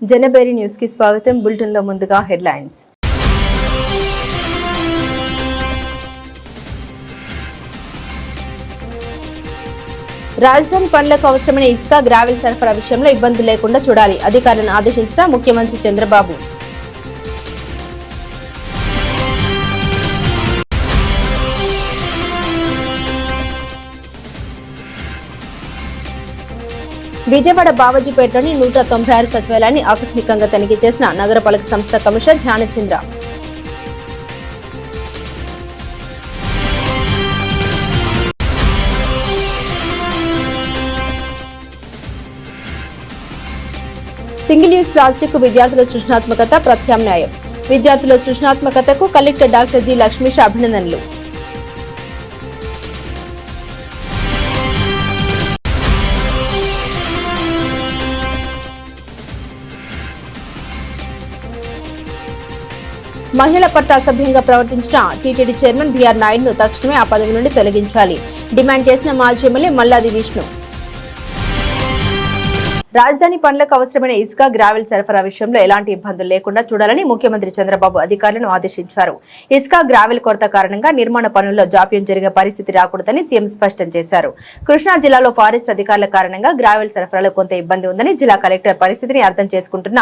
జనబేరి news కి స్వాగతం. Bulletin లో ముందుగా హెడ్లైన్స్. రాజధాని పనులకు అవసరమైన ఇసుక గ్రావెల్ సరఫరా విషయంలో ఇబ్బందులు లేకుండా చూడాలి, అధికారులను ఆదేశించిన ముఖ్యమంత్రి చంద్రబాబు. విజయవాడ బావజీపేటలోని 196 సచివాలయాన్ని ఆకస్మికంగా తనిఖీ చేసిన నగరపాలక సంస్థ commissioner Dhyanachandra. Single use plastic విద్యార్థుల సృజనాత్మకత ప్రత్యామ్నాయం. విద్యార్థుల సృజనాత్మకతకు కలెక్టర్ డాక్టర్ జి లక్ష్మీష అభినందనలు. మహిళల పట్ల అసభ్యంగా ప్రవర్తించిన టీటీడీ చైర్మన్ బీఆర్ నాయుడును తక్షణమే ఆ పదవి నుండి తొలగించాలి డిమాండ్ చేసిన మాజీ ఎమ్మెల్యే మల్లాది విష్ణు. రాజధాని పనులకు అవసరమైన ఇసుక గ్రావెల్ సరఫరా విషయంలో ఎలాంటి ఇబ్బందులు లేకుండా చూడాలని ముఖ్యమంత్రి చంద్రబాబు అధికారులను ఆదేశించారు. ఇసుక గ్రావెల్ కొరత కారణంగా నిర్మాణ పనుల్లో జాప్యం జరిగే పరిస్థితి రాకూడదని సీఎం స్పష్టం చేశారు. కృష్ణా జిల్లాలో ఫారెస్ట్ అధికారుల కారణంగా గ్రావెల్ సరఫరాలో కొంత ఇబ్బంది ఉందని జిల్లా కలెక్టర్ పరిస్థితిని అర్థం చేసుకుంటున్న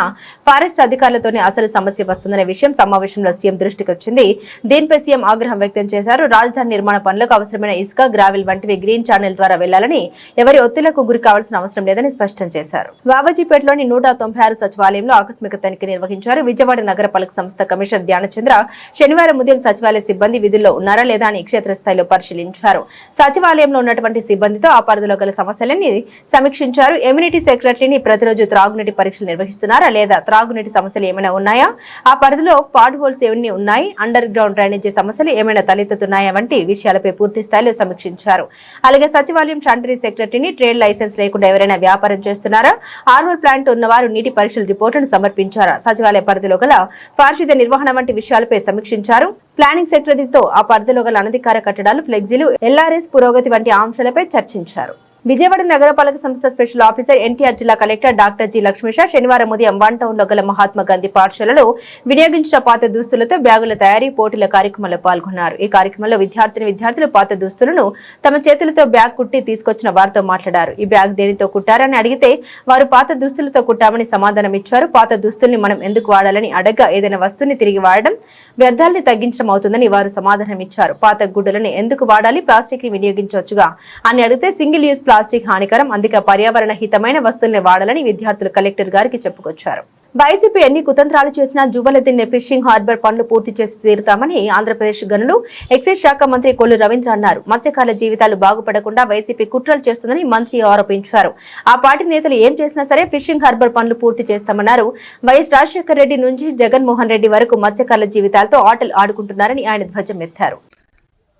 ఫారెస్ట్ అధికారులతోనే అసలు సమస్య వస్తుందనే విషయం సమావేశంలో సీఎం దృష్టికి వచ్చింది. దీనిపై సీఎం ఆగ్రహం వ్యక్తం చేశారు. రాజధాని నిర్మాణ పనులకు అవసరమైన ఇసుక గ్రావెల్ వంటివి గ్రీన్ ఛానల్ ద్వారా వెళ్లాలని, ఎవరి ఒత్తిళ్లకు గురి కావాల్సిన అవసరం లేదని స్పష్టం చేశారు. బావాజీపేటలోని 196 సచివాలయంలో ఆకస్మిక తనిఖీ నిర్వహించారు. విజయవాడ నగరపాలక సంస్థ కమిషనర్ ధ్యానచంద్ర శనివారం ఉదయం సచివాలయ సిబ్బంది విధుల్లో ఉన్నారా లేదా అని క్షేత్రస్థాయిలో పరిశీలించారు. సచివాలయంలో ఉన్నటువంటి సిబ్బందితో ఆ పరిధిలో గల సమస్యలని సమీక్షించారు. ఎమ్యూనిటీ సెక్రటరీని ప్రతిరోజు త్రాగునీటి పరీక్షలు నిర్వహిస్తున్నారా లేదా, త్రాగునీటి సమస్యలు ఏమైనా ఉన్నాయా, ఆ పరిధిలో పాడ్ హోల్స్ ఏమన్నీ ఉన్నాయి, అండర్ గ్రౌండ్ డ్రైనేజీ సమస్యలు ఏమైనా తలెత్తుతున్నాయా వంటి విషయాలపై పూర్తి స్థాయిలో సమీక్షించారు. అలాగే సచివాలయం శానిటరీ సెక్రటరీని ట్రేడ్ లైసెన్స్ లేకుండా ఎవరైనా వ్యాపారం చేస్తున్నారా, ఆర్వల్ ప్లాంట్ ఉన్నవారు నీటి పరీక్షల రిపోర్టును సమర్పించారా, సచివాలయ పరిధిలో గల పారిశుద్ధ్య నిర్వహణ వంటి విషయాలపై సమీక్షించారు. ప్లానింగ్ సెక్రటరీతో ఆ పరిధిలో గల అనధికార కట్టడాలు, ఫ్లెక్సీలు, ఎల్ఆర్ఎస్ పురోగతి వంటి అంశాలపై చర్చించారు. విజయవాడ నగరపాలక సంస్థ స్పెషల్ ఆఫీసర్ ఎన్టీఆర్, జిల్లా కలెక్టర్ డాక్టర్ జి లక్ష్మీష శనివారం ఉదయం 1 టౌన్ లో గల మహాత్మా గాంధీ పాఠశాలలో వినియోగించిన పాత దుస్తులతో బ్యాగుల తయారీ పోటీల కార్యక్రమంలో పాల్గొన్నారు. ఈ కార్యక్రమంలో విద్యార్థులు పాత దుస్తులను తమ చేతులతో బ్యాగ్ కుట్టి తీసుకొచ్చిన వారితో మాట్లాడారు. ఈ బ్యాగ్ దేనితో కుట్టారని అడిగితే వారు పాత దుస్తులతో కుట్టామని సమాధానం ఇచ్చారు. పాత దుస్తుల్ని మనం ఎందుకు వాడాలని అడగ్గా ఏదైనా వస్తువుని తిరిగి వాడడం వ్యర్థాలని తగ్గించడం అవుతుందని వారు సమాధానం ఇచ్చారు. పాత గుడ్డలను ఎందుకు వాడాలి, ప్లాస్టిక్ ని వినియోగించవచ్చుగా అని అడిగితే సింగిల్ యూజ్ ప్లాస్టిక్ హానికరం, అందుకే పర్యావరణ హితమైన వస్తువుల్ని వాడాలని విద్యార్థులు కలెక్టర్ గారికి చెప్పుకొచ్చారు. వైసీపీ ఎన్ని కుతంత్రాలు చేసినా జువలదిన్నె ఫిషింగ్ హార్బర్ పనులు పూర్తి చేసి తీరుతామని ఆంధ్రప్రదేశ్ గనులు ఎక్సైజ్ శాఖ మంత్రి కొల్లు రవీంద్ర అన్నారు. మత్స్యకారుల జీవితాలు బాగుపడకుండా వైసీపీ కుట్రలు చేస్తుందని మంత్రి ఆరోపించారు. ఆ పార్టీ నేతలు ఏం చేసినా సరే ఫిషింగ్ హార్బర్ పనులు పూర్తి చేస్తామన్నారు. వైఎస్ రాజశేఖర రెడ్డి నుంచి జగన్మోహన్ రెడ్డి వరకు మత్స్యకారుల జీవితాలతో ఆటలు ఆడుకుంటున్నారని ఆయన ధ్వజమెత్తారు.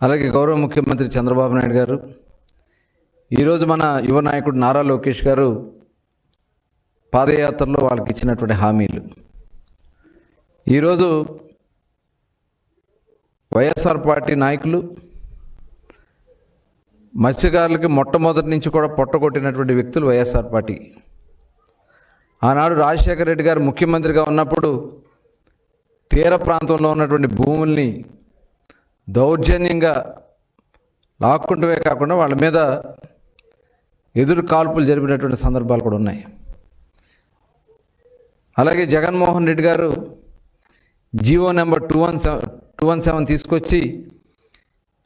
అలాగే గౌరవ ముఖ్యమంత్రి చంద్రబాబు నాయుడు గారు, ఈరోజు మన యువ నాయకుడు నారా లోకేష్ గారు పాదయాత్రలో వాళ్ళకి ఇచ్చినటువంటి హామీలు, ఈరోజు వైఎస్ఆర్ పార్టీ నాయకులు మత్స్యకారులకి మొట్టమొదటి నుంచి కూడా పొట్టగొట్టినటువంటి వ్యక్తులు వైఎస్ఆర్ పార్టీ. ఆనాడు రాజశేఖర రెడ్డి గారు ముఖ్యమంత్రిగా ఉన్నప్పుడు తీర ప్రాంతంలో ఉన్నటువంటి భూముల్ని దౌర్జన్యంగా లాక్కుంటమే కాకుండా వాళ్ళ మీద ఎదురు కాల్పులు జరిపినటువంటి సందర్భాలు కూడా ఉన్నాయి. అలాగే జగన్మోహన్ రెడ్డి గారు జీవో నెంబర్ 217 తీసుకొచ్చి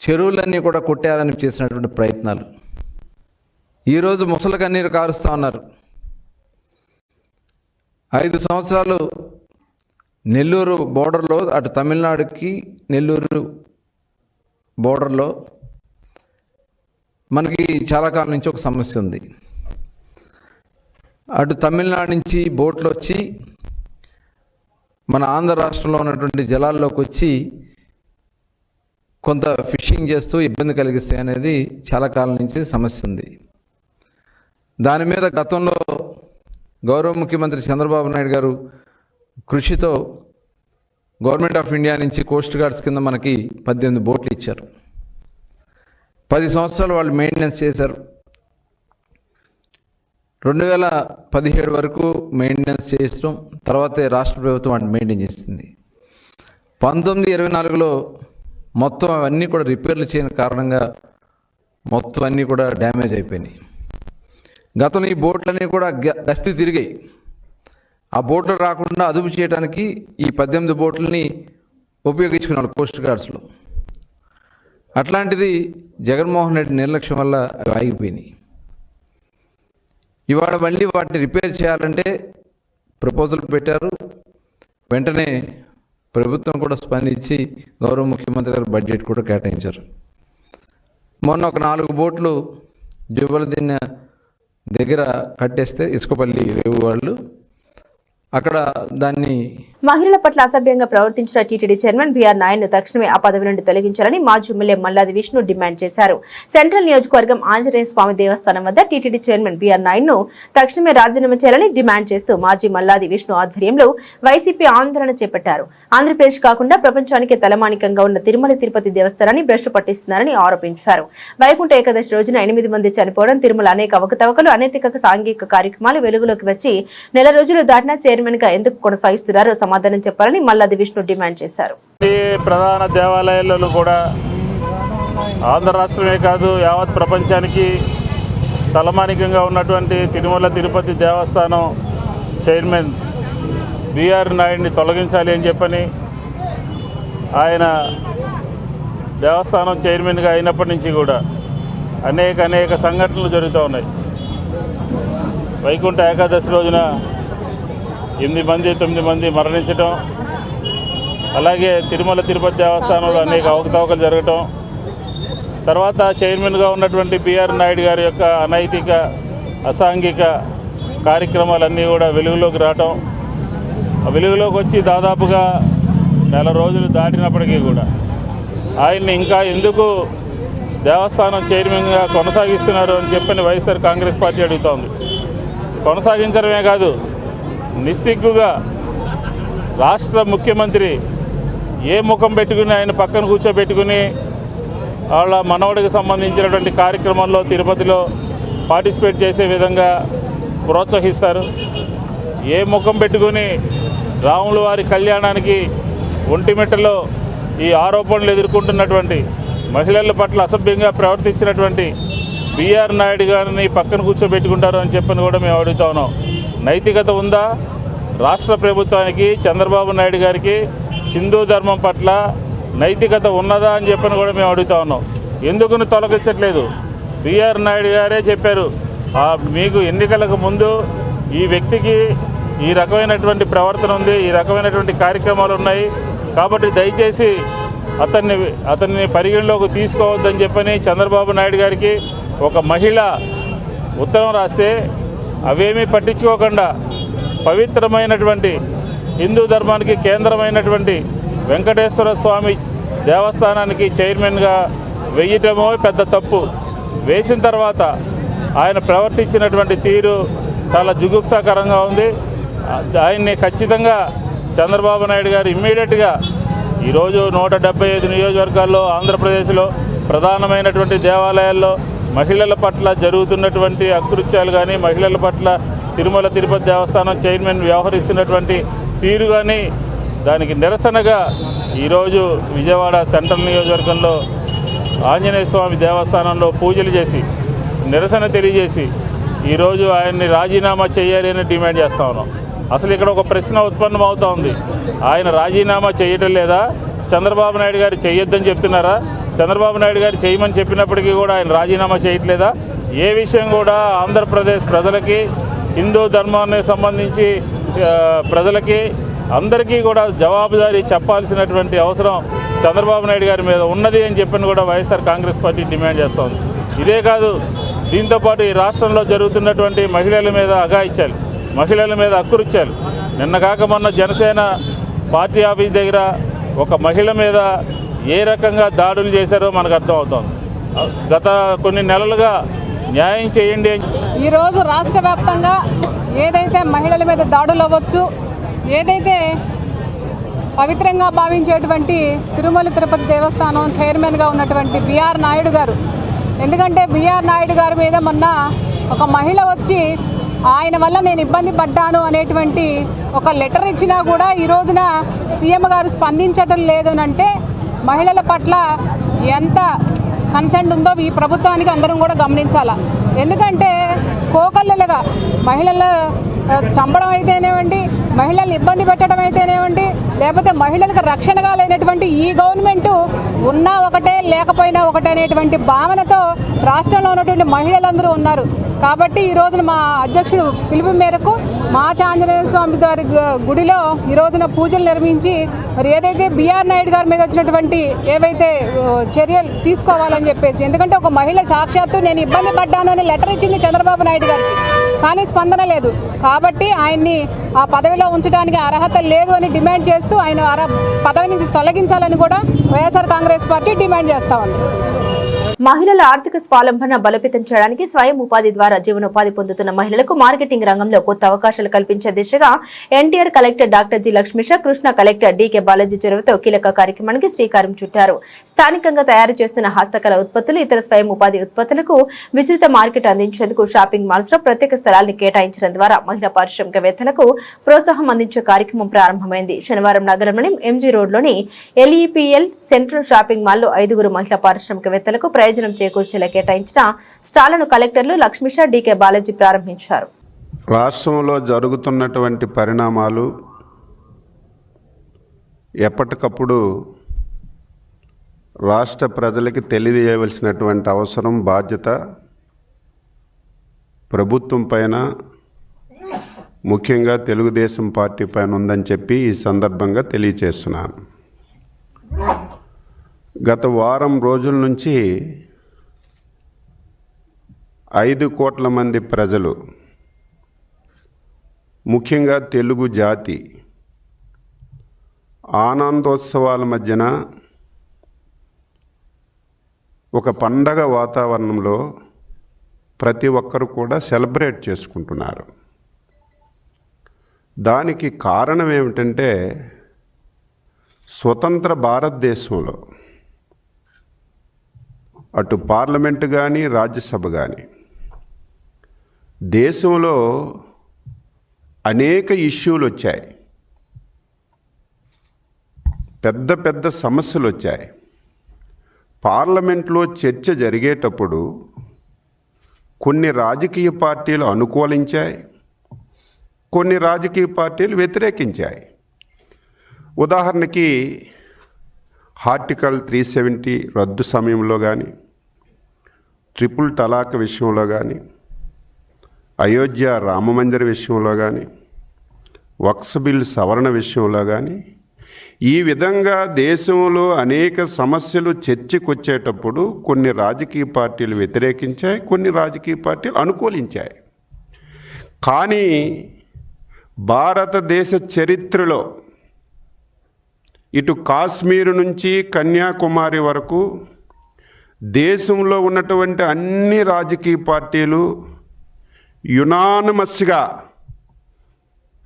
చెరువులన్నీ కూడా కొట్టేయాలని చేసినటువంటి ప్రయత్నాలు. ఈరోజు ముసలి కన్నీరు కారుస్తూ ఉన్నారు. 5 సంవత్సరాలు నెల్లూరు బోర్డర్లో, అటు తమిళనాడుకి నెల్లూరు బోర్డర్లో మనకి చాలా కాలం నుంచి ఒక సమస్య ఉంది. అటు తమిళనాడు నుంచి బోట్లు వచ్చి మన ఆంధ్ర రాష్ట్రంలో ఉన్నటువంటి జలాల్లోకి వచ్చి కొంత ఫిషింగ్ చేస్తూ ఇబ్బంది కలిగిస్తాయి అనేది చాలా కాలం నుంచి సమస్య ఉంది. దాని మీద గతంలో గౌరవ ముఖ్యమంత్రి చంద్రబాబు నాయుడు గారు కృషితో గవర్నమెంట్ ఆఫ్ ఇండియా నుంచి కోస్ట్ గార్డ్స్ కింద మనకి 18 బోట్లు ఇచ్చారు. 10 సంవత్సరాలు వాళ్ళు మెయింటెనెన్స్ చేశారు. 2017 వరకు మెయింటెనెన్స్ చేయడం, తర్వాతే రాష్ట్ర ప్రభుత్వం వాటిని మెయింటైన్ చేస్తుంది. 1924లో మొత్తం అవన్నీ కూడా రిపేర్లు చేయని కారణంగా మొత్తం అన్నీ కూడా డ్యామేజ్ అయిపోయినాయి. గతంలో ఈ బోట్లన్నీ కూడా గస్తీ తిరిగాయి. ఆ బోట్లు రాకుండా అదుపు చేయడానికి ఈ 18 బోట్లని ఉపయోగించుకున్నాడు కోస్ట్ గార్డ్స్లో. అట్లాంటిది జగన్మోహన్ రెడ్డి నిర్లక్ష్యం వల్ల అవి ఆగిపోయినాయి. ఇవాళ మళ్ళీ వాటిని రిపేర్ చేయాలంటే ప్రపోజల్ పెట్టారు. వెంటనే ప్రభుత్వం కూడా స్పందించి గౌరవ ముఖ్యమంత్రి గారు బడ్జెట్ కూడా కేటాయించారు. మొన్న ఒక 4 బోట్లు జువ్వలదిన్న దగ్గర కట్టేస్తే ఇసుకపల్లి రేవు వాళ్ళు అక్కడ దాన్ని మహిళల పట్ల అసభ్యంగా ప్రవర్తించిన టీటీడీ చైర్మన్ బీఆర్ నాయుడును తక్షణమే ఆ పదవి నుండి తొలగించాలని మాజీ ఎమ్మెల్యే మల్లాది విష్ణు డిమాండ్ చేశారు. సెంట్రల్ నియోజకవర్గం ఆంజనేయ స్వామి దేవస్థానం వద్ద టీటీడీ చైర్మన్ బీఆర్ నాయుడును తక్షణమే రాజీనామా చేయాలని డిమాండ్ చేస్తూ మాజీ మల్లాది విష్ణు ఆధ్వర్యంలో వైసీపీ ఆందోళన చేపట్టారు. ఆంధ్రప్రదేశ్ కాకుండా ప్రపంచానికి తలమానికంగా ఉన్న తిరుమల తిరుపతి దేవస్థానాన్ని భ్రష్టు పట్టిస్తున్నారని ఆరోపించారు. వైకుంఠ ఏకాదశి రోజున 8 మంది చనిపోవడం, తిరుమల అనేక అవకతవకలు, అనైతిక సాంఘిక కార్యక్రమాలు వెలుగులోకి వచ్చి నెల రోజులు దాటినా చైర్మన్ గా ఎందుకు కొనసాగిస్తున్నారో సమాధానం చెప్పాలని మల్లాది విష్ణు డిమాండ్ చేశారు. ప్రధాన దేవాలయాలలో కూడా ఆంధ్ర రాష్ట్రమే కాదు యావత్ ప్రపంచానికి తలమానికంగా ఉన్నటువంటి తిరుమల తిరుపతి దేవస్థానం చైర్మన్ బీఆర్ నాయుడిని తొలగించాలి అని చెప్పని ఆయన దేవస్థానం చైర్మన్గా అయినప్పటి నుంచి కూడా అనేక సంఘటనలు జరుగుతూ ఉన్నాయి. వైకుంఠ ఏకాదశి రోజున 8 మంది 9 మంది మరణించడం, అలాగే తిరుమల తిరుపతి దేవస్థానంలో అనేక అవకతవకలు జరగటం, తర్వాత చైర్మన్గా ఉన్నటువంటి బీఆర్ నాయుడు గారి యొక్క అనైతిక అసాంఘిక కార్యక్రమాలన్నీ కూడా వెలుగులోకి రావటం, వెలుగులోకి వచ్చి దాదాపుగా నెల రోజులు దాటినప్పటికీ కూడా ఆయన్ని ఇంకా ఎందుకు దేవస్థానం చైర్మన్గా కొనసాగిస్తున్నారు అని చెప్పని వైఎస్ఆర్ కాంగ్రెస్ పార్టీ అడుగుతోంది. కొనసాగించడమే కాదు, నిస్సిగ్గుగా రాష్ట్ర ముఖ్యమంత్రి ఏ ముఖం పెట్టుకుని ఆయన పక్కన కూర్చోబెట్టుకుని వాళ్ళ మనవడికి సంబంధించినటువంటి కార్యక్రమంలో తిరుపతిలో పార్టిసిపేట్ చేసే విధంగా ప్రోత్సహిస్తారు. ఏ ముఖం పెట్టుకుని రాముల వారి కళ్యాణానికి ఒంటిమిట్టలో ఈ ఆరోపణలు ఎదుర్కొంటున్నటువంటి మహిళల పట్ల అసభ్యంగా ప్రవర్తించినటువంటి బీఆర్ నాయుడు గారిని పక్కన కూర్చోబెట్టుకుంటారు అని చెప్పని కూడా మేము అడుగుతా ఉన్నాం. నైతికత ఉందా రాష్ట్ర ప్రభుత్వానికి, చంద్రబాబు నాయుడు గారికి హిందూ ధర్మం పట్ల నైతికత ఉన్నదా అని చెప్పని కూడా మేము అడుగుతా ఉన్నాం. ఎందుకు తొలగించట్లేదు? బీఆర్ నాయుడు గారే చెప్పారు, మీకు ఎన్నికలకు ముందు ఈ వ్యక్తికి ఈ రకమైనటువంటి ప్రవర్తన ఉంది, ఈ రకమైనటువంటి కార్యక్రమాలు ఉన్నాయి, కాబట్టి దయచేసి అతన్ని పరిగణలోకి తీసుకోవద్దని చెప్పని చంద్రబాబు నాయుడు గారికి ఒక మహిళ ఉత్తరం రాస్తే అవేమీ పట్టించుకోకుండా పవిత్రమైనటువంటి హిందూ ధర్మానికి కేంద్రమైనటువంటి వెంకటేశ్వర స్వామి దేవస్థానానికి చైర్మన్గా వేయటమో పెద్ద తప్పు. వేసిన తర్వాత ఆయన ప్రవర్తించినటువంటి తీరు చాలా జుగుప్సాకరంగా ఉంది. ఆయన్ని ఖచ్చితంగా చంద్రబాబు నాయుడు గారు ఇమ్మీడియట్గా ఈరోజు 175 నియోజకవర్గాల్లో ఆంధ్రప్రదేశ్లో ప్రధానమైనటువంటి దేవాలయాల్లో మహిళల పట్ల జరుగుతున్నటువంటి అకృత్యాలు కానీ, మహిళల పట్ల తిరుమల తిరుపతి దేవస్థానం చైర్మన్ వ్యవహరిస్తున్నటువంటి తీరు కానీ, దానికి నిరసనగా ఈరోజు విజయవాడ సెంట్రల్ నియోజకవర్గంలో ఆంజనేయ స్వామి దేవస్థానంలో పూజలు చేసి నిరసన తెలియజేసి ఈరోజు ఆయన్ని రాజీనామా చేయాలి అని డిమాండ్ చేస్తా ఉన్నాం. అసలు ఇక్కడ ఒక ప్రశ్న ఉత్పన్నం అవుతూ ఉంది. ఆయన రాజీనామా చేయటం లేదా? చంద్రబాబు నాయుడు గారు చేయొద్దని చెప్తున్నారా? చంద్రబాబు నాయుడు గారు చేయమని చెప్పినప్పటికీ కూడా ఆయన రాజీనామా చేయట్లేదా? ఏ విషయం కూడా ఆంధ్రప్రదేశ్ ప్రజలకి, హిందూ ధర్మానికి సంబంధించి ప్రజలకి అందరికీ కూడా జవాబుదారీ చెప్పాల్సినటువంటి అవసరం చంద్రబాబు నాయుడు గారి మీద ఉన్నది అని చెప్పని కూడా వైఎస్ఆర్ కాంగ్రెస్ పార్టీ డిమాండ్ చేస్తోంది. ఇదే కాదు, దీంతోపాటు ఈ రాష్ట్రంలో జరుగుతున్నటువంటి మహిళల మీద అఘాయిత్యాలు, మహిళల మీద అకృత్యాలు, నిన్న కాక మొన్న జనసేన పార్టీ ఆఫీస్ దగ్గర ఒక మహిళ మీద ఏ రకంగా దాడులు చేశారో మనకు అర్థమవుతోంది. గత కొన్ని నెలలుగా న్యాయం చేయండి. ఈరోజు రాష్ట్ర వ్యాప్తంగా ఏదైతే మహిళల మీద దాడులు అవ్వచ్చు, ఏదైతే పవిత్రంగా భావించేటువంటి తిరుమల తిరుపతి దేవస్థానం చైర్మన్గా ఉన్నటువంటి బీఆర్ నాయుడు గారు, ఎందుకంటే బీఆర్ నాయుడు గారి మీద మొన్న ఒక మహిళ వచ్చి ఆయన వల్ల నేను ఇబ్బంది పడ్డాను అనేటువంటి ఒక లెటర్ ఇచ్చినా కూడా ఈ రోజున సీఎం గారు స్పందించడం లేదు అంటే మహిళల పట్ల ఎంత కన్సర్న్ ఉందో ఈ ప్రభుత్వానికి అందరం కూడా గమనించాలా. ఎందుకంటే కోకల్లలుగా మహిళలు చంపడం అయితేనేవ్వండి, మహిళల్ని ఇబ్బంది పెట్టడం అయితేనేవ్వండి, లేకపోతే మహిళలకు రక్షణగా లేనటువంటి ఈ గవర్నమెంటు ఉన్నా ఒకటే లేకపోయినా ఒకటే అనేటువంటి భావనతో రాష్ట్రంలో ఉన్నటువంటి మహిళలందరూ ఉన్నారు. కాబట్టి ఈ రోజున మా అధ్యక్షుడు పిలుపు మేరకు మా ఆంజనేయ స్వామి వారి గుడిలో ఈ రోజున పూజలు నిర్వహించి మరి ఏదైతే బిఆర్ నాయుడు గారి మీద వచ్చినటువంటి ఏవైతే చర్యలు తీసుకోవాలని చెప్పేసి, ఎందుకంటే ఒక మహిళ సాక్షాత్తు నేను ఇబ్బంది పడ్డాను అని లెటర్ ఇచ్చింది చంద్రబాబు నాయుడు గారికి, కానీ స్పందన లేదు. కాబట్టి ఆయన్ని ఆ పదవిలో ఉంచడానికి అర్హత లేదు అని డిమాండ్ చేస్తూ ఆయన పదవి నుంచి తొలగించాలని కూడా వైఎస్ఆర్ కాంగ్రెస్ పార్టీ డిమాండ్ చేస్తూ ఉంది. మహిళల ఆర్థిక స్వావలంబన బలోపేతం చేయడానికి స్వయం ఉపాధి ద్వారా జీవనోపాధి పొందుతున్న మహిళలకు మార్కెటింగ్ రంగంలో కొత్త అవకాశాలు కల్పించే దిశగా NTR collector doctor G Lakshmisha, Krishna collector DK Balaji చొరవతో కీలక కార్యక్రమానికి శ్రీకారం చుట్టారు. స్థానికంగా తయారు చేస్తున్న హస్తకళ ఉత్పత్తులు, ఇతర స్వయం ఉపాధి ఉత్పత్తులకు విస్తృత మార్కెట్ అందించేందుకు షాపింగ్ మాల్స్ లో ప్రత్యేక స్థలాన్ని కేటాయించడం ద్వారా మహిళా పారిశ్రామికవేత్తలకు ప్రోత్సాహం అందించే కార్యక్రమం ప్రారంభమైంది. శనివారం నగరంలోని ఎంజీ రోడ్లోని ఎల్ఈపీఎల్ సెంట్రల్ షాపింగ్ మాల్లో 5 మహిళా పారిశ్రామికవేత్తలకు ప్రయోజనం చేకూర్చేలా కేటాయించిన స్టాళ్లను కలెక్టర్లు లక్ష్మీష, డీకే బాలాజీ ప్రారంభించారు. రాష్ట్రంలో జరుగుతున్నటువంటి పరిణామాలు ఎప్పటికప్పుడు రాష్ట్ర ప్రజలకి తెలియజేయవలసినటువంటి అవసరం, బాధ్యత ప్రభుత్వం పైన, ముఖ్యంగా తెలుగుదేశం పార్టీ పైన ఉందని చెప్పి ఈ సందర్భంగా తెలియజేస్తున్నాను. గత వారం రోజుల నుంచి 5 కోట్ల మంది ప్రజలు, ముఖ్యంగా తెలుగు జాతి ఆనందోత్సవాల మధ్యన ఒక పండగ వాతావరణంలో ప్రతి ఒక్కరు కూడా సెలబ్రేట్ చేసుకుంటున్నారు. దానికి కారణం ఏమిటంటే స్వతంత్ర భారతదేశంలో అటు పార్లమెంటు కానీ రాజ్యసభ కానీ దేశంలో అనేక ఇష్యూలు వచ్చాయి, పెద్ద పెద్ద సమస్యలు వచ్చాయి. పార్లమెంట్లో చర్చ జరిగేటప్పుడు కొన్ని రాజకీయ పార్టీలు అనుకూలించాయి, కొన్ని రాజకీయ పార్టీలు వ్యతిరేకించాయి. ఉదాహరణకి ఆర్టికల్ 370 రద్దు సమయంలో కానీ, ట్రిపుల్ తలాక్ విషయంలో కానీ, అయోధ్య రామమందిర విషయంలో కానీ, వక్ఫ్ బిల్ సవరణ విషయంలో కానీ, ఈ విధంగా దేశంలో అనేక సమస్యలు చర్చకొచ్చేటప్పుడు కొన్ని రాజకీయ పార్టీలు వ్యతిరేకించాయి, కొన్ని రాజకీయ పార్టీలు అనుకూలించాయి. కానీ భారతదేశ చరిత్రలో ఇటు కాశ్మీరు నుంచి కన్యాకుమారి వరకు దేశంలో ఉన్నటువంటి అన్ని రాజకీయ పార్టీలు యునానిమస్గా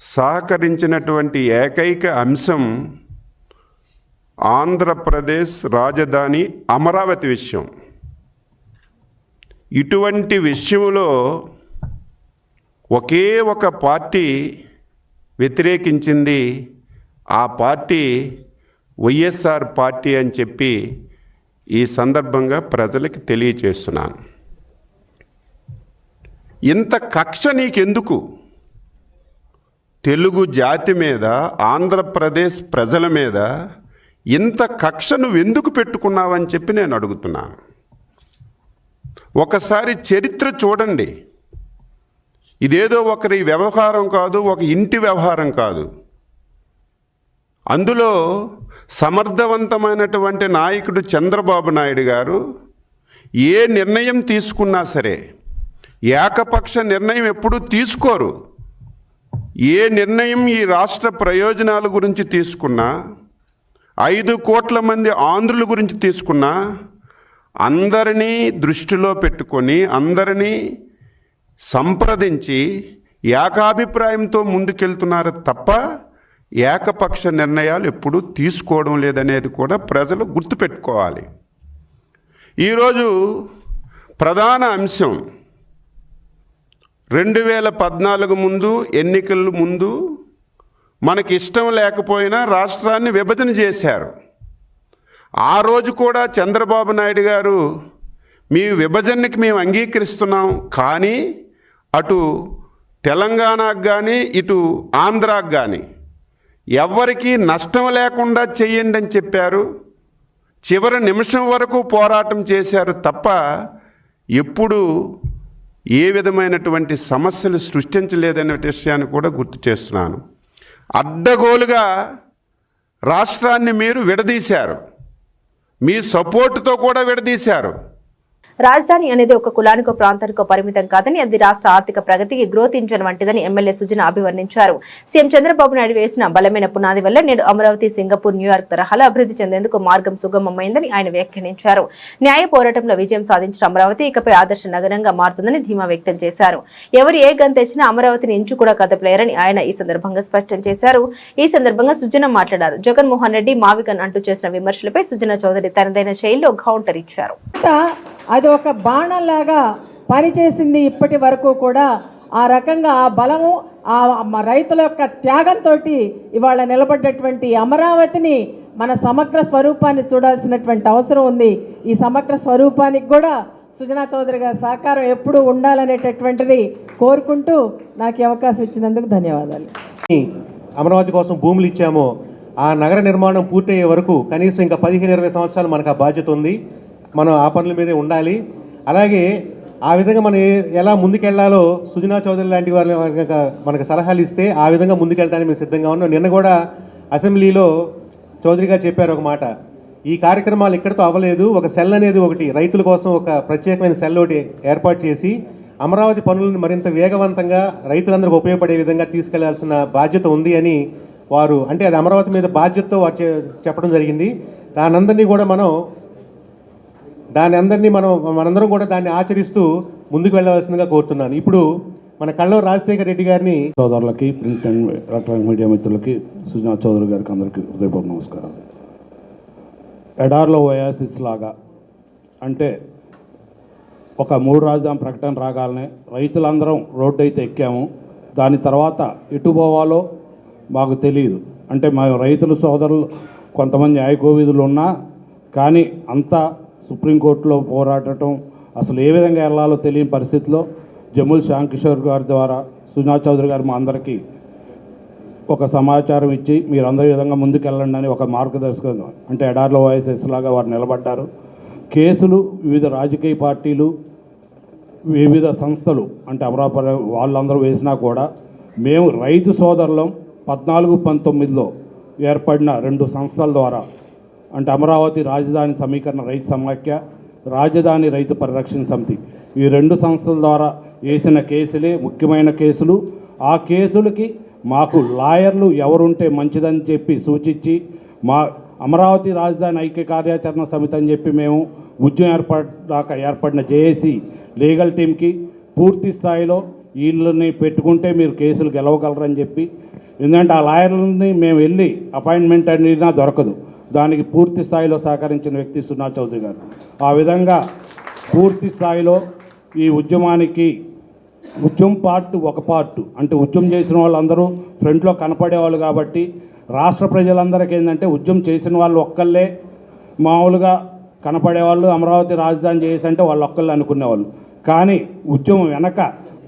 సహకరించినటువంటి ఏకైక అంశం ఆంధ్రప్రదేశ్ రాజధాని అమరావతి విషయం. ఇటువంటి విషయంలో ఒకే ఒక పార్టీ వ్యతిరేకించింది. ఆ పార్టీ వైఎస్ఆర్ పార్టీ అని చెప్పి ఈ సందర్భంగా ప్రజలకు తెలియచేస్తున్నాను. ఇంత కక్ష నీకెందుకు? తెలుగు జాతి మీద, ఆంధ్రప్రదేశ్ ప్రజల మీద ఇంత కక్ష నువ్వెందుకు పెట్టుకున్నావని చెప్పి నేను అడుగుతున్నాను. ఒకసారి చరిత్ర చూడండి. ఇదేదో ఒకరి వ్యవహారం కాదు, ఒక ఇంటి వ్యవహారం కాదు. అందులో సమర్థవంతమైనటువంటి నాయకుడు చంద్రబాబు నాయుడు గారు ఏ నిర్ణయం తీసుకున్నా సరే ఏకపక్ష నిర్ణయం ఎప్పుడూ తీసుకోరు. ఏ నిర్ణయం ఈ రాష్ట్ర ప్రయోజనాల గురించి తీసుకున్నా, 5 కోట్ల మంది ఆంధ్రుల గురించి తీసుకున్నా, అందరినీ దృష్టిలో పెట్టుకొని అందరినీ సంప్రదించి ఏకాభిప్రాయంతో ముందుకెళ్తున్నారు తప్ప ఏకపక్ష నిర్ణయాలు ఎప్పుడూ తీసుకోవడం లేదనేది కూడా ప్రజలు గుర్తుపెట్టుకోవాలి. ఈరోజు ప్రధాన అంశం 2014 ముందు ఎన్నికల ముందు మనకి ఇష్టం లేకపోయినా రాష్ట్రాన్ని విభజన చేశారు. ఆ రోజు కూడా చంద్రబాబు నాయుడు గారు మీ విభజనకి మేము అంగీకరిస్తున్నాం, కానీ అటు తెలంగాణకు కానీ ఇటు ఆంధ్రాకు కానీ ఎవరికీ నష్టం లేకుండా చెయ్యండి అని చెప్పారు. చివరి నిమిషం వరకు పోరాటం చేశారు తప్ప ఎప్పుడు ఏ విధమైనటువంటి సమస్యలు సృష్టించలేదనే విషయాన్ని కూడా గుర్తు చేస్తున్నాను. అడ్డగోలుగా రాష్ట్రాన్ని మీరు విడదీశారు, మీ సపోర్టుతో కూడా విడదీశారు. రాజధాని అనేది ఒక కులానికో ప్రాంతానికో పరిమితం కాదని, అది రాష్ట్ర ఆర్థిక ప్రగతికి గ్రోత్ ఇంజన్ వంటిదని ఎమ్మెల్యే సుజన అభివర్ణించారు. సీఎం చంద్రబాబు నాయుడు వేసిన బలమైన పునాది వల్ల నేడు అమరావతి, సింగపూర్, న్యూయార్క్ తరహాలో అభివృద్ధి చెందేందుకు మార్గం సుగమమైందని ఆయన వ్యాఖ్యానించారు. న్యాయ పోరాటంలో విజయం సాధించిన అమరావతి ఇకపై ఆదర్శ నగరంగా మారుతుందని ధీమా వ్యక్తం చేశారు. ఎవరు ఏ గన్ తెచ్చినా అమరావతిని ఇంచు కూడా కదపలేరని ఆయన ఈ సందర్భంగా స్పష్టం చేశారు. ఈ సందర్భంగా సుజన మాట్లాడారు. జగన్మోహన్ రెడ్డి మావిగన్ అంటూ చేసిన విమర్శలపై సుజన చౌదరి తనదైన శైలిలో కౌంటర్ ఇచ్చారు. అది ఒక బాణంలాగా పనిచేసింది ఇప్పటి వరకు కూడా. ఆ రకంగా ఆ బలము, ఆ రైతుల యొక్క త్యాగంతో ఇవాళ నిలబడ్డటువంటి అమరావతిని మన సమగ్ర స్వరూపాన్ని చూడాల్సినటువంటి అవసరం ఉంది. ఈ సమగ్ర స్వరూపానికి కూడా సుజనా చౌదరి గారి సహకారం ఎప్పుడూ ఉండాలనేటటువంటిది కోరుకుంటూ నాకు ఈ అవకాశం ఇచ్చినందుకు ధన్యవాదాలు. అమరావతి కోసం భూములు ఇచ్చామో ఆ నగర నిర్మాణం పూర్తయ్యే వరకు కనీసం ఇంకా 15-20 సంవత్సరాలు మనకు ఆ బాధ్యత ఉంది. మనం ఆ పనుల మీదే ఉండాలి. అలాగే ఆ విధంగా మనం ఎలా ముందుకెళ్లాలో సుజనా చౌదరి లాంటి వారు మనకు సలహాలు ఇస్తే ఆ విధంగా ముందుకెళ్ళడానికి మేము సిద్ధంగా ఉన్నాం. నిన్న కూడా అసెంబ్లీలో చౌదరి గారు చెప్పారు ఒక మాట, ఈ కార్యక్రమాలు ఇక్కడితో అవ్వలేదు, ఒక సెల్ అనేది ఒకటి రైతుల కోసం ఒక ప్రత్యేకమైన సెల్ ఒకటి ఏర్పాటు చేసి అమరావతి పనులను మరింత వేగవంతంగా రైతులందరికీ ఉపయోగపడే విధంగా తీసుకెళ్లాల్సిన బాధ్యత ఉంది అని వారు, అంటే అది అమరావతి మీద బాధ్యతతో వారు చెప్పడం జరిగింది. మనందరం కూడా దాన్ని ఆచరిస్తూ ముందుకు వెళ్ళవలసిందిగా కోరుతున్నాను. ఇప్పుడు మన కళ్ళూరు రాజశేఖర రెడ్డి గారిని, సోదరులకి, ప్రింట్ అండ్ ఎలక్ట్రానిక్ మీడియా మిత్రులకి, సుజనా చౌదరి గారికి అందరికీ హృదయపూర్వక నమస్కారం. ఎడార్లో ఓయాసిస్ లాగా, అంటే ఒక 3 రాజధాని ప్రకటన రాగాలనే రైతులందరం రోడ్డు అయితే ఎక్కాము. దాని తర్వాత ఎటు పోవాలో మాకు తెలియదు. అంటే మా రైతుల సోదరులు కొంతమంది న్యాయకోవిధులు ఉన్నా కానీ అంతా సుప్రీంకోర్టులో పోరాడటం, అసలు ఏ విధంగా వెళ్ళాలో తెలియని పరిస్థితిలో జమ్ముల్ శ్యాంకిషోర్ గారి ద్వారా సుజనా చౌదరి గారు మా అందరికీ ఒక సమాచారం ఇచ్చి మీరందరూ ఈ విధంగా ముందుకెళ్ళండి అని ఒక మార్గదర్శకం, అంటే ఎడార్లో ఓఎస్ఎస్ లాగా వారు నిలబడ్డారు. కేసులు వివిధ రాజకీయ పార్టీలు, వివిధ సంస్థలు, అంటే అమరావతి వాళ్ళందరూ వేసినా కూడా మేము రైతు సోదరులం 14-19లో ఏర్పడిన 2 సంస్థల ద్వారా, అంటే అమరావతి రాజధాని సమీకరణ రైతు సమాఖ్య, రాజధాని రైతు పరిరక్షణ సమితి, ఈ 2 సంస్థల ద్వారా వేసిన కేసులే ముఖ్యమైన కేసులు. ఆ కేసులకి మాకు లాయర్లు ఎవరుంటే మంచిదని చెప్పి సూచించి మా అమరావతి రాజధాని ఐక్య కార్యాచరణ సమితి అని చెప్పి మేము ఉద్యమం ఏర్పడిన జేఏసీ లీగల్ టీంకి పూర్తి స్థాయిలో వీళ్ళని పెట్టుకుంటే మీరు కేసులు గెలవగలరని చెప్పి, ఎందుకంటే ఆ లాయర్లని మేము వెళ్ళి అపాయింట్మెంట్ అడిగినా దొరకదు. దానికి పూర్తి స్థాయిలో సహకరించిన వ్యక్తి సుజనా చౌదరి గారు. ఆ విధంగా పూర్తి స్థాయిలో ఈ ఉద్యమానికి ఒక పార్ట్, అంటే ఉద్యమం చేసిన వాళ్ళందరూ ఫ్రంట్లో కనపడేవాళ్ళు కాబట్టి రాష్ట్ర ప్రజలందరికీ ఏంటంటే ఉద్యమం చేసిన వాళ్ళు ఒక్కళ్ళే మామూలుగా కనపడేవాళ్ళు, అమరావతి రాజధాని చేసి అంటే వాళ్ళు ఒక్కళ్ళే అనుకునేవాళ్ళు. కానీ ఉద్యమం వెనక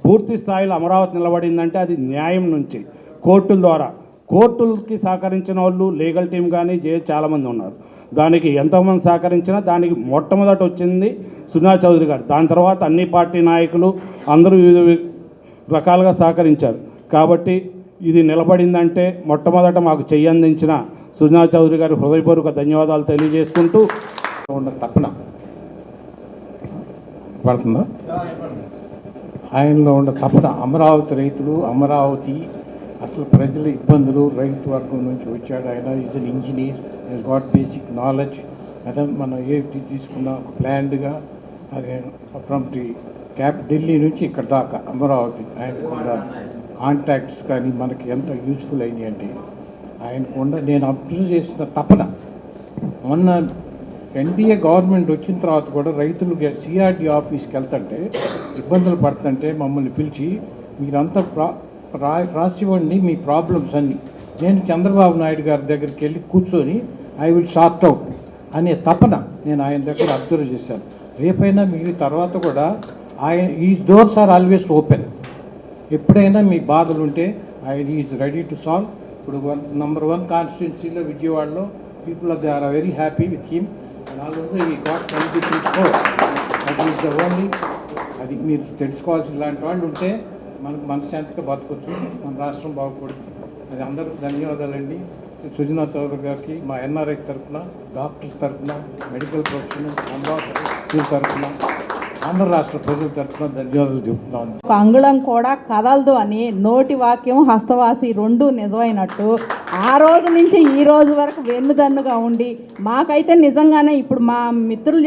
పూర్తి స్థాయిలో అమరావతి నిలబడిందంటే అది న్యాయం నుంచి, కోర్టుల ద్వారా, కోర్టులకి సహకరించిన వాళ్ళు లీగల్ టీం కానీ చాలామంది ఉన్నారు. దానికి ఎంతోమంది సహకరించినా దానికి మొట్టమొదట వచ్చింది సుజనా చౌదరి గారు. దాని తర్వాత అన్ని పార్టీ నాయకులు అందరూ వివిధ రకాలుగా సహకరించారు. కాబట్టి ఇది నిలబడిందంటే మొట్టమొదట మాకు చెయ్యందించిన సుజనా చౌదరి గారి హృదయపూర్వక ధన్యవాదాలు తెలియజేసుకుంటూ, ఉన్న తపన పడుతుందా ఆయనలో ఉన్న తపన, అమరావతి రైతులు, అమరావతి అసలు ప్రజల ఇబ్బందులు, రైతు వర్గం నుంచి వచ్చాడు ఆయన. Is an engineer, he's got basic knowledge. అదే మనం ఏది తీసుకున్నా ప్లాన్డ్గా, అదే ఫ్రమ్ ది ఢిల్లీ నుంచి ఇక్కడ దాకా అమరావతి ఆయనకుండా కాంటాక్ట్స్ కానీ మనకి ఎంత యూజ్ఫుల్ అయినాయి అంటే ఆయనకుండా నేను అబ్జర్వ్ చేసిన తపన. మొన్న ఎన్డీఏ గవర్నమెంట్ వచ్చిన తర్వాత కూడా రైతులు సిఆర్డీ ఆఫీస్కి వెళ్తుంటే ఇబ్బందులు పడుతుంటే మమ్మల్ని పిలిచి మీరంతా రాసివ్వండి మీ ప్రాబ్లమ్స్ అన్నీ. నేను చంద్రబాబు నాయుడు గారి దగ్గరికి వెళ్ళి కూర్చొని ఐ విల్ సార్ట్ అవుట్ అనే తపన నేను ఆయన దగ్గర అబ్జర్వ్ చేశాను. రేపైనా మీ తర్వాత కూడా ఆయన ఈ డోర్స్ ఆర్ ఆల్వేస్ ఓపెన్. ఎప్పుడైనా మీ బాధలు ఉంటే ఆయన ఈజ్ రెడీ టు సాల్వ్. ఇప్పుడు నంబర్ 1 కాన్స్టిట్యున్సీలో విజయవాడలో people they are very happy with him. అది మీరు తెలుసుకోవాల్సిన ఇలాంటి వాళ్ళు ఉంటే మనకు మనశ్శాంతిగా బతకొచ్చు, మన రాష్ట్రం బాగుపడుతుంది. అది అందరికీ ధన్యవాదాలండి. సుజనా చౌదరి గారికి మా ఎన్ఆర్ఐ తరఫున, డాక్టర్స్ తరఫున, మెడికల్ ప్రొఫెషన్ అమరావతి తరఫున, ఆంధ్ర రాష్ట్ర ప్రజల తరఫున ధన్యవాదాలు చెప్తున్నాను. ఒక అంగుళం కూడా కదలదు అని నోటి వాక్యం హస్తవాసి రెండు నిజమైనట్టు ఆ రోజు నుంచి ఈ రోజు వరకు వెన్నుదన్నుగా ఉండి మాకైతే నిజంగానే ఇప్పుడు మా మిత్రులు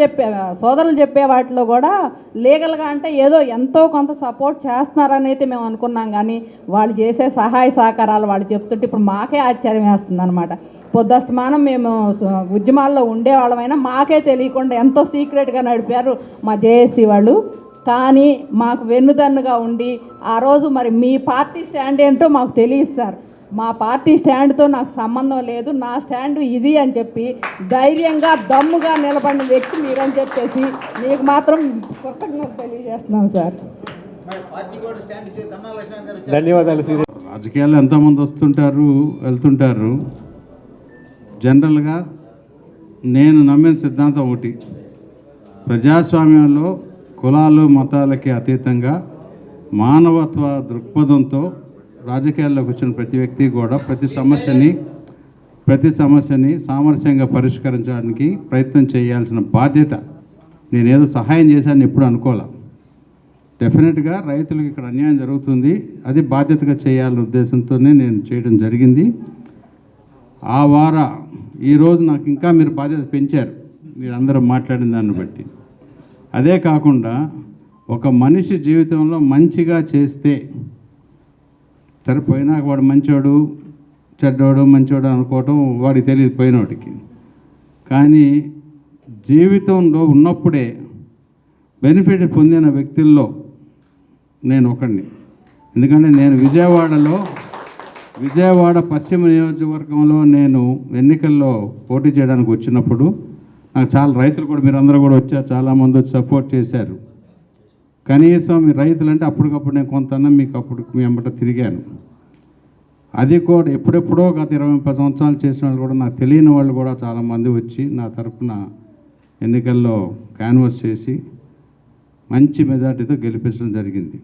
సోదరులు చెప్పే వాటిలో కూడా లీగల్గా అంటే ఏదో ఎంతో కొంత సపోర్ట్ చేస్తున్నారని అయితే మేము అనుకున్నాం. కానీ వాళ్ళు చేసే సహాయ సహకారాలు వాళ్ళు చెప్తుంటే ఇప్పుడు మాకే ఆశ్చర్యం వేస్తుంది అనమాట. పొద్దుస్తమానం మేము ఉద్యమాల్లో ఉండేవాళ్ళమైనా మాకే తెలియకుండా ఎంతో సీక్రెట్గా నడిపారు మా జేఏసీ వాళ్ళు. కానీ మాకు వెన్నుదన్నుగా ఉండి ఆ రోజు మరి మీ పార్టీ స్టాండ్ ఏంటో మాకు తెలియదు సార్, మా పార్టీ స్టాండ్తో నాకు సంబంధం లేదు, నా స్టాండ్ ఇది అని చెప్పి ధైర్యంగా దమ్ముగా నిలబడిన వ్యక్తి మీరని చెప్పేసి మీకు మాత్రం కృతజ్ఞత తెలియజేస్తున్నాం సార్. ధన్యవాదాలు. రాజకీయాల్లో ఎంతోమంది వస్తుంటారు వెళ్తుంటారు. జనరల్గా నేను నమ్మిన సిద్ధాంతం ఒకటి, ప్రజాస్వామ్యంలో కులాలు మతాలకి అతీతంగా మానవత్వ దృక్పథంతో రాజకీయాల్లోకి వచ్చిన ప్రతి వ్యక్తి కూడా ప్రతి సమస్యని సామరస్యంగా పరిష్కరించడానికి ప్రయత్నం చేయాల్సిన బాధ్యత. నేనేదో సహాయం చేశాను ఎప్పుడు అనుకోలే. డెఫినెట్గా రైతులకు ఇక్కడ అన్యాయం జరుగుతుంది, అది బాధ్యతగా చేయాలనే ఉద్దేశంతోనే నేను చేయడం జరిగింది. ఆ వార ఈరోజు నాకు ఇంకా మీరు బాధ్యత పెంచారు మీరు అందరూ మాట్లాడిన దాన్ని బట్టి. అదే కాకుండా ఒక మనిషి జీవితంలో మంచిగా చేస్తే సరిపోయినాక వాడు మంచోడు చెడ్డోడు మంచోడు అనుకోవటం వాడికి తెలియదు పోయినోడికి. కానీ జీవితంలో ఉన్నప్పుడే బెనిఫిట్ పొందిన వ్యక్తుల్లో నేను ఒకడిని. ఎందుకంటే నేను విజయవాడ పశ్చిమ నియోజకవర్గంలో నేను ఎన్నికల్లో పోటీ చేయడానికి వచ్చినప్పుడు నాకు చాలా రైతులు కూడా మీరందరూ కూడా వచ్చారు, చాలామంది వచ్చి సపోర్ట్ చేశారు. కనీసం మీ రైతులు అంటే అప్పటికప్పుడు నేను కొంతన్నా మీకు అప్పుడు మీ వెంబట తిరిగాను. అది కూడా ఎప్పుడెప్పుడో గత 20-30 సంవత్సరాలు చేసిన వాళ్ళు కూడా నాకు తెలియని వాళ్ళు కూడా చాలామంది వచ్చి నా తరఫున ఎన్నికల్లో క్యాన్వాస్ చేసి మంచి మెజార్టీతో గెలిపించడం జరిగింది.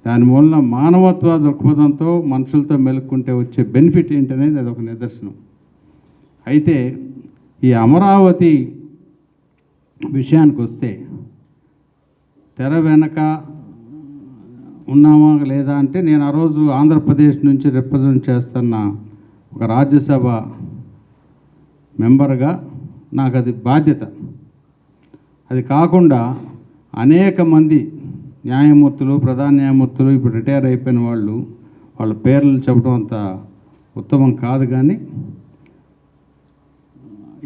దానివల్ల మానవత్వ దృక్పథంతో మనుషులతో మెలుక్కుంటే వచ్చే బెనిఫిట్ ఏంటనేది అదొక నిదర్శనం. అయితే ఈ అమరావతి విషయానికి వస్తే తెర వెనక ఉన్నామా లేదా అంటే, నేను ఆ రోజు ఆంధ్రప్రదేశ్ నుంచి రిప్రజెంట్ చేస్తున్న ఒక రాజ్యసభ మెంబర్గా నాకు అది బాధ్యత. అది కాకుండా అనేక మంది న్యాయమూర్తులు, ప్రధాన న్యాయమూర్తులు, ఇప్పుడు రిటైర్ అయిపోయిన వాళ్ళ పేర్లు చెప్పడం అంత ఉత్తమం కాదు. కానీ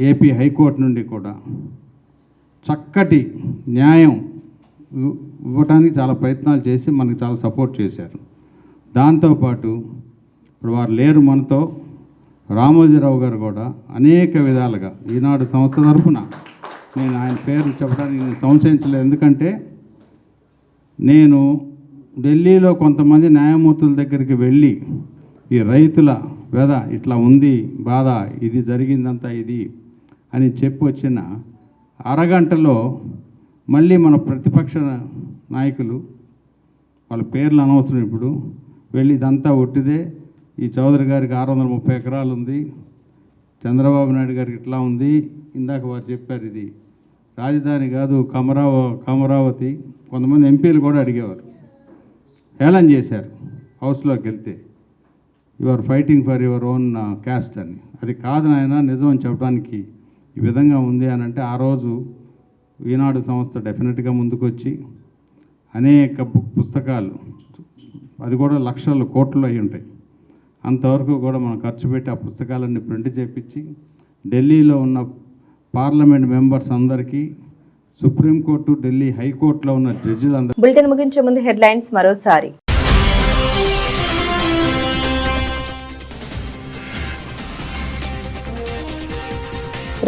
ఏపీ హైకోర్టు నుండి కూడా చక్కటి న్యాయం ఇవ్వడానికి చాలా ప్రయత్నాలు చేసి మనకు చాలా సపోర్ట్ చేశారు. దాంతోపాటు ఇప్పుడు వారు లేరు మనతో, రామోజీరావు గారు కూడా అనేక విధాలుగా ఈనాడు సంస్థ తరఫున నేను ఆయన పేరు చెప్పడానికి నేను సంశయించలేదు. ఎందుకంటే నేను ఢిల్లీలో కొంతమంది న్యాయమూర్తుల దగ్గరికి వెళ్ళి ఈ రైతుల వ్యధ ఇట్లా ఉంది, బాధ, ఇది జరిగిందంతా ఇది అని చెప్పి వచ్చిన అరగంటలో మళ్ళీ మన ప్రతిపక్ష నాయకులు, వాళ్ళ పేర్లు అనవసరం ఇప్పుడు, వెళ్ళి ఇదంతా ఒట్టిదే, ఈ చౌదరి గారికి 630 ఎకరాలు ఉంది, చంద్రబాబు నాయుడు గారికి ఇట్లా ఉంది, ఇందాక వారు చెప్పారు ఇది రాజధాని కాదు కమరావతి. కొంతమంది ఎంపీలు కూడా అడిగేవారు, హేళన చేశారు హౌస్లోకి వెళ్తే, you are fighting for your own caste అని. అది కాదు నాయన, నిజం అని చెప్పడానికి ఈ విధంగా ఉంది అని అంటే, ఆ రోజు ఈనాడు సంస్థ డెఫినెట్గా ముందుకొచ్చి అనేక పుస్తకాలు, అది కూడా లక్షల కోట్లు అయి ఉంటాయి, అంతవరకు కూడా మనం ఖర్చు పెట్టి ఆ పుస్తకాలన్నీ ప్రింట్ చేయించి ఢిల్లీలో ఉన్న పార్లమెంట్ మెంబర్స్ అందరికీ, సుప్రీంకోర్టు, ఢిల్లీ హైకోర్టులో ఉన్న జడ్జిలందరికీ. బులెటిన్ ముగించే ముందు హెడ్లైన్స్ మరోసారి.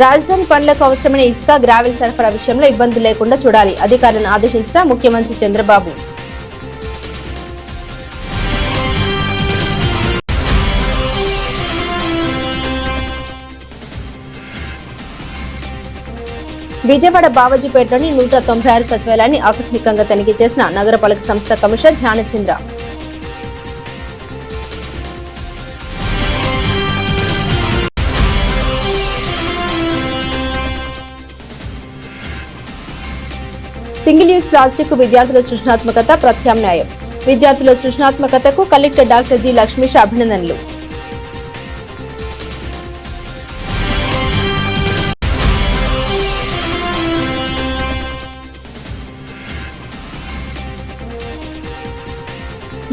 రాజధాని పనులకు అవసరమైన ఇసుక, గ్రావెల్ సరఫరా విషయంలో ఇబ్బందులు లేకుండా చూడాలి, అధికారులను ఆదేశించిన ముఖ్యమంత్రి చంద్రబాబు. విజయవాడ బావజీపేటలోని 196 సచివాలయాన్ని ఆకస్మికంగా తనిఖీ చేసిన నగరపాలక సంస్థ commissioner Dhyanachandra. Single use plastic విద్యార్థుల సృజనాత్మకత ప్రత్యామ్నాయం. విద్యార్థుల సృజనాత్మకతకు కలెక్టర్ డాక్టర్ జి లక్ష్మీష్ అభినందనలు.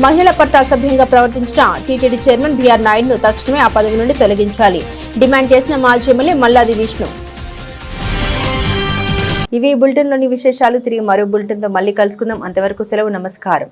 మహిళల పట్ల అసభ్యంగా ప్రవర్తించిన టీటీడీ చైర్మన్ బీఆర్ నాయుడును తక్షణమే ఆ పదవి నుండి తొలగించాలి, డిమాండ్ చేసిన మాజీ ఎమ్మెల్యే మల్లాది విష్ణు. ఇవి బులెటిన్లోని విశేషాలు. తిరిగి మరో బులెటిన్తో మళ్ళీ కలుసుకుందాం. అంతవరకు సెలవు. నమస్కారం.